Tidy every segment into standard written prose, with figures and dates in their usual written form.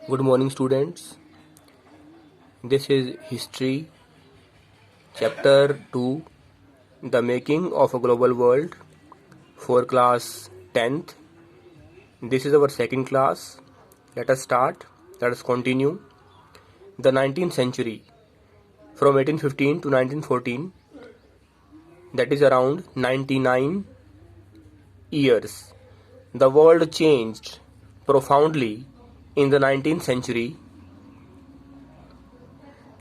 Good morning, students. This is History, Chapter 2, The Making of a Global World for class 10th. This is our second class. Let us start. Let us continue. The 19th century, from 1815 to 1914, that is around 99 years. The world changed profoundly in the 19th century.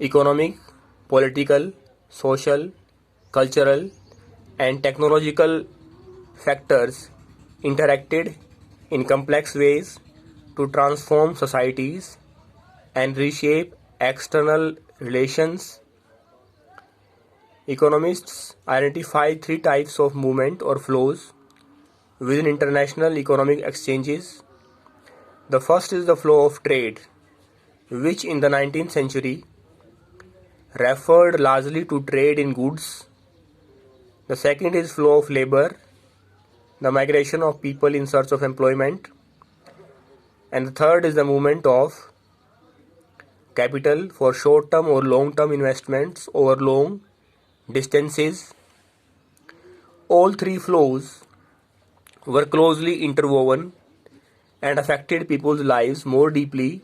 Economic, political, social, cultural, and technological factors interacted in complex ways to transform societies and reshape external relations. Economists identify three types of movement or flows within international economic exchanges. The first is the flow of trade, which in the 19th century referred largely to trade in goods. The second is flow of labor, the migration of people in search of employment. And the third is the movement of capital for short-term or long-term investments over long distances. All three flows were closely interwoven and affected people's lives more deeply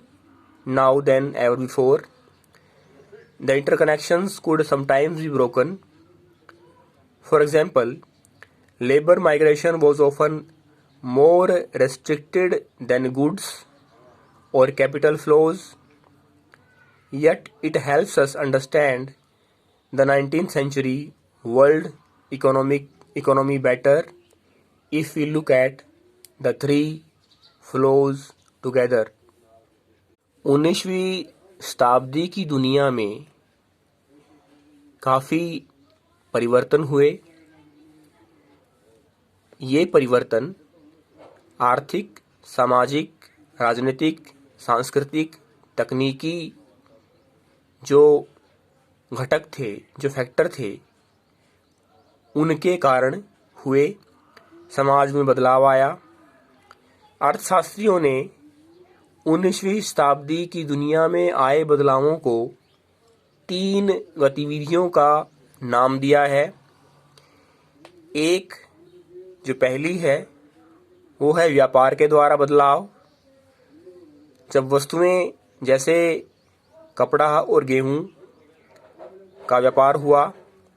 now than ever before. The interconnections could sometimes be broken. For example, labor migration was often more restricted than goods or capital flows, yet it helps us understand the 19th century world economy better if we look at the three flows together. 19वीं शताब्दी की दुनिया में काफ़ी परिवर्तन हुए। ये परिवर्तन आर्थिक, सामाजिक, राजनीतिक, सांस्कृतिक, तकनीकी जो घटक थे, जो फैक्टर थे, उनके कारण हुए। समाज में बदलाव आया। अर्थशास्त्रियों ने 19वीं शताब्दी की दुनिया में आए बदलावों को 3 गतिविधियों का नाम दिया है। एक जो पहली है वो है व्यापार के द्वारा बदलाव। जब वस्तुएं जैसे कपड़ा और गेहूं का व्यापार हुआ,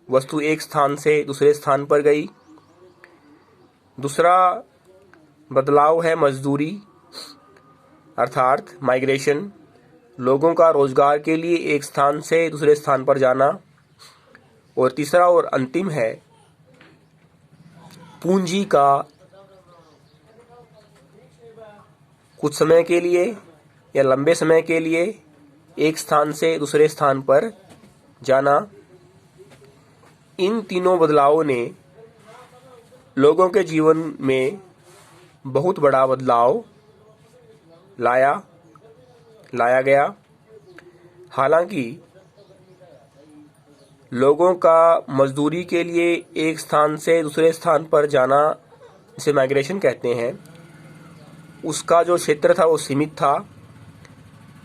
वस्तु एक स्थान से दूसरे स्थान पर गई। दूसरा बदलाव है मजदूरी अर्थात माइग्रेशन, लोगों का रोजगार के लिए एक स्थान से दूसरे स्थान पर जाना। और तीसरा और अंतिम है पूंजी का कुछ समय के लिए या लंबे समय के लिए एक स्थान से दूसरे स्थान पर जाना। इन तीनों बदलावों ने लोगों के जीवन में बहुत बड़ा बदलाव लाया गया। हालांकि लोगों का मजदूरी के लिए एक स्थान से दूसरे स्थान पर जाना, जिसे माइग्रेशन कहते हैं, उसका जो क्षेत्र था वो सीमित था,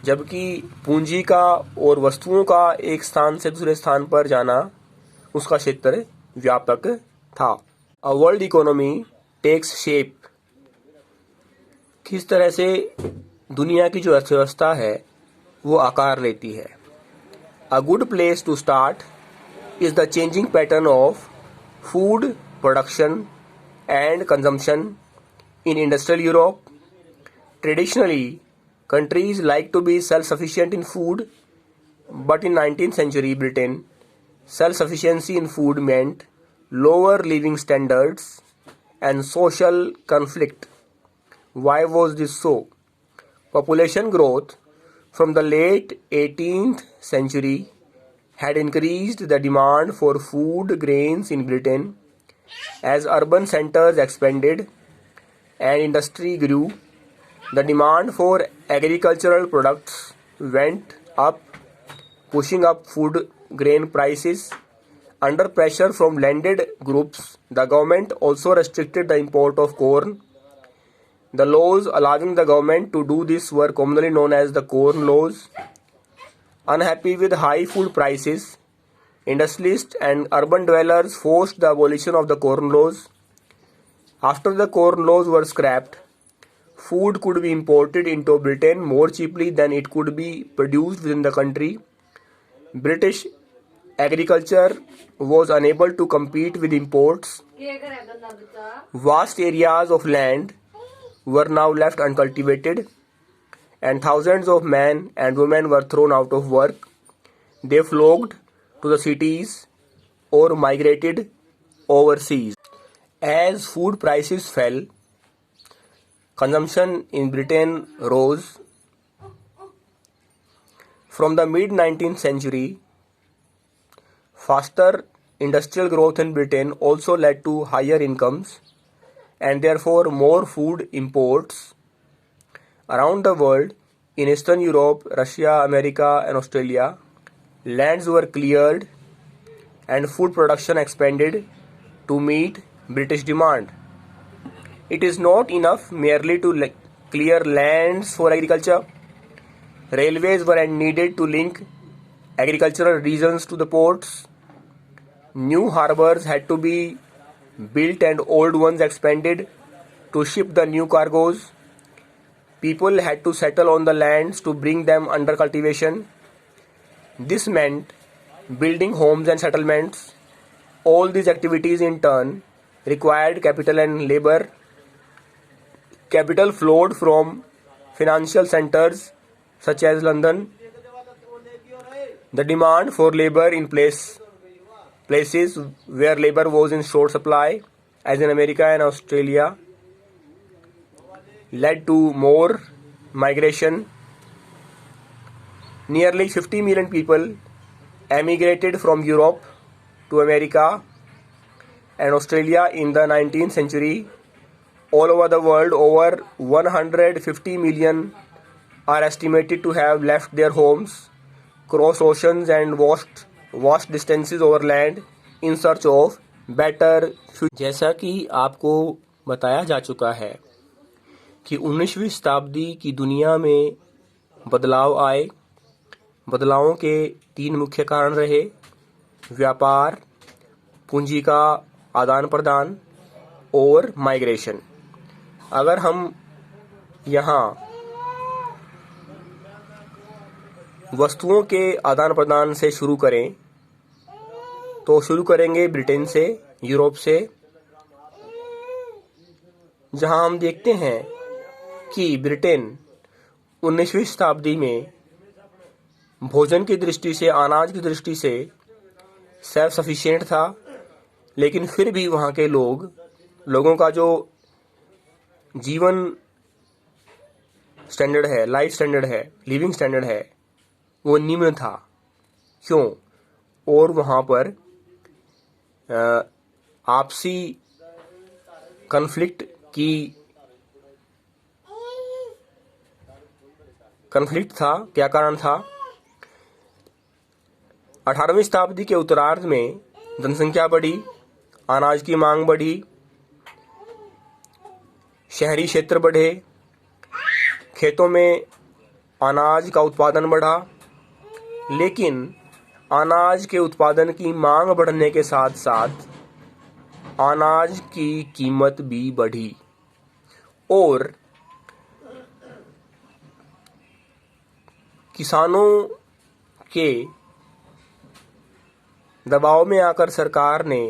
जबकि पूंजी का और वस्तुओं का एक स्थान से दूसरे स्थान पर जाना, उसका क्षेत्र व्यापक था। A world economy takes shape. किस तरह से दुनिया की जो अर्थव्यवस्था है वो आकार लेती है। A good place to start is the changing pattern of food production and consumption in industrial Europe. Traditionally, countries like to be self-sufficient in food, but in 19th century Britain, self-sufficiency in food meant lower living standards and social conflict. Why was this so? Population growth from the late 18th century had increased the demand for food grains in Britain. As urban centers expanded and industry grew, the demand for agricultural products went up, pushing up food grain prices. Under pressure from landed groups, the government also restricted the import of corn. The laws allowing the government to do this were commonly known as the Corn Laws. Unhappy with high food prices, industrialists and urban dwellers forced the abolition of the Corn Laws. After the Corn Laws were scrapped, food could be imported into Britain more cheaply than it could be produced within the country. British agriculture was unable to compete with imports. Vast areas of land were now left uncultivated, and thousands of men and women were thrown out of work. They flocked to the cities or migrated overseas. As food prices fell, consumption in Britain rose. From the mid-19th century, faster industrial growth in Britain also led to higher incomes and therefore more food imports. Around the world, in Eastern Europe, Russia, America and Australia, lands were cleared and food production expanded to meet British demand. It is not enough merely to clear lands for agriculture. Railways were needed to link agricultural regions to the ports. New harbors had to be built and old ones expanded to ship the new cargoes. People had to settle on the lands to bring them under cultivation. This meant building homes and settlements. All these activities in turn required capital and labor. Capital flowed from financial centers such as London. The demand for labor in places where labor was in short supply, as in America and Australia, led to more migration. Nearly 50 million people emigrated from Europe to America and Australia in the 19th century. All over the world, over 150 million are estimated to have left their homes, crossed oceans and walked vast distances over land in search of better future. जैसा कि आपको बताया जा चुका है कि 19वीं शताब्दी की दुनिया में बदलाव आए। बदलावों के 3 मुख्य कारण रहे: व्यापार, पूंजी का आदान प्रदान और माइग्रेशन। अगर हम यहाँ वस्तुओं के आदान प्रदान से शुरू करें तो शुरू करेंगे ब्रिटेन से, यूरोप से, जहां हम देखते हैं कि ब्रिटेन 19वीं शताब्दी में भोजन की दृष्टि से, अनाज की दृष्टि से सेल्फ सफिशिएंट था, लेकिन फिर भी वहाँ के लोगों का जो जीवन स्टैंडर्ड है, लाइफ स्टैंडर्ड है, लिविंग स्टैंडर्ड है, वो निम्न था। क्यों? और वहाँ पर आपसी कन्फ्लिक्ट था। क्या कारण था? 18वीं शताब्दी के उत्तरार्ध में जनसंख्या बढ़ी, अनाज की मांग बढ़ी, शहरी क्षेत्र बढ़े, खेतों में अनाज का उत्पादन बढ़ा, लेकिन अनाज के उत्पादन की मांग बढ़ने के साथ साथ अनाज की कीमत भी बढ़ी और किसानों के दबाव में आकर सरकार ने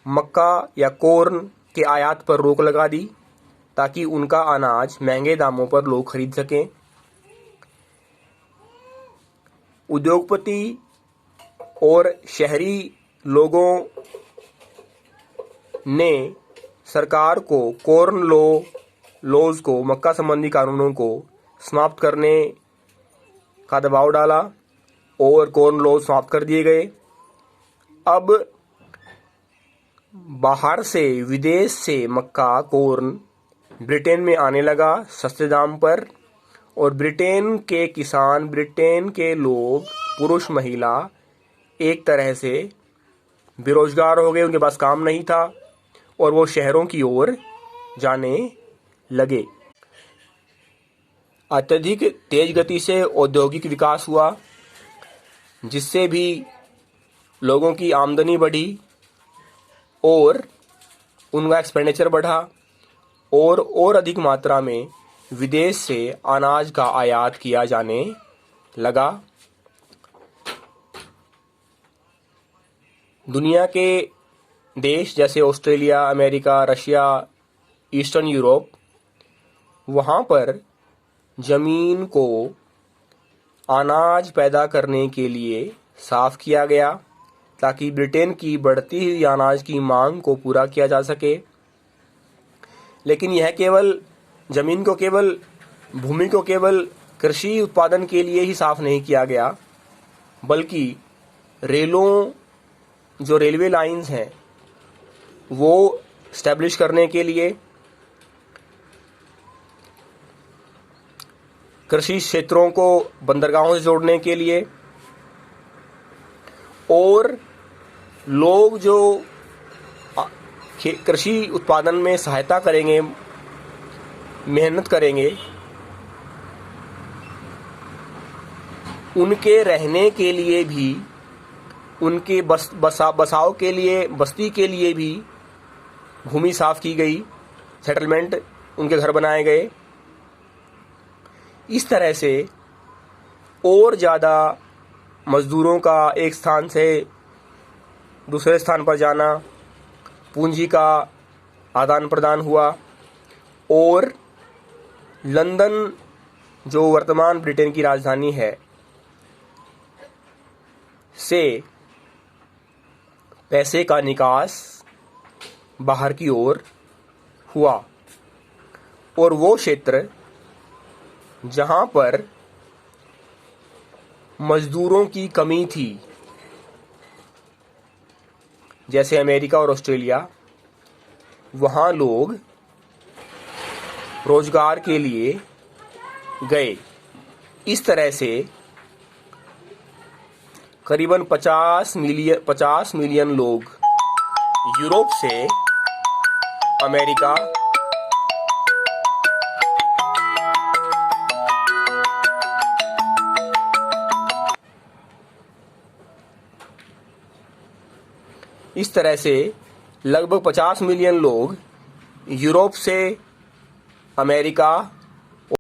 मक्का या कॉर्न के आयात पर रोक लगा दी ताकि उनका अनाज महंगे दामों पर लोग खरीद सकें। उद्योगपति और शहरी लोगों ने सरकार को कॉर्न लॉज को, मक्का संबंधी कानूनों को समाप्त करने का दबाव डाला और कॉर्न लॉज समाप्त कर दिए गए। अब बाहर से, विदेश से मक्का, कॉर्न ब्रिटेन में आने लगा सस्ते दाम पर, और ब्रिटेन के किसान, ब्रिटेन के लोग, पुरुष महिला एक तरह से बेरोजगार हो गए, उनके पास काम नहीं था और वो शहरों की ओर जाने लगे। अत्यधिक तेज गति से औद्योगिक विकास हुआ, जिससे भी लोगों की आमदनी बढ़ी और उनका एक्सपेंडिचर बढ़ा और अधिक मात्रा में विदेश से अनाज का आयात किया जाने लगा। दुनिया के देश जैसे Australia, America, Russia, eastern Europe, वहाँ पर ज़मीन को अनाज पैदा करने के लिए साफ किया गया ताकि ब्रिटेन की बढ़ती हुई अनाज की मांग को पूरा किया जा सके। लेकिन यह केवल ज़मीन को, केवल भूमि को केवल कृषि उत्पादन के लिए ही साफ नहीं किया गया, बल्कि जो रेलवे लाइंस हैं वो स्टैब्लिश करने के लिए, कृषि क्षेत्रों को बंदरगाहों से जोड़ने के लिए, और लोग जो कृषि उत्पादन में सहायता करेंगे, मेहनत करेंगे, उनके रहने के लिए भी, उनके बसाव के लिए, बस्ती के लिए भी भूमि साफ की गई, सेटलमेंट, उनके घर बनाए गए। इस तरह से और ज़्यादा मज़दूरों का एक स्थान से दूसरे स्थान पर जाना, पूंजी का आदान प्रदान हुआ और लंदन, जो वर्तमान ब्रिटेन की राजधानी है, से पैसे का निकास बाहर की ओर हुआ। और वो क्षेत्र जहाँ पर मजदूरों की कमी थी, जैसे अमेरिका और ऑस्ट्रेलिया, वहाँ लोग रोजगार के लिए गए। इस तरह से करीबन 50 मिलियन लोग यूरोप से अमेरिका, इस तरह से लगभग 50 मिलियन लोग यूरोप से अमेरिका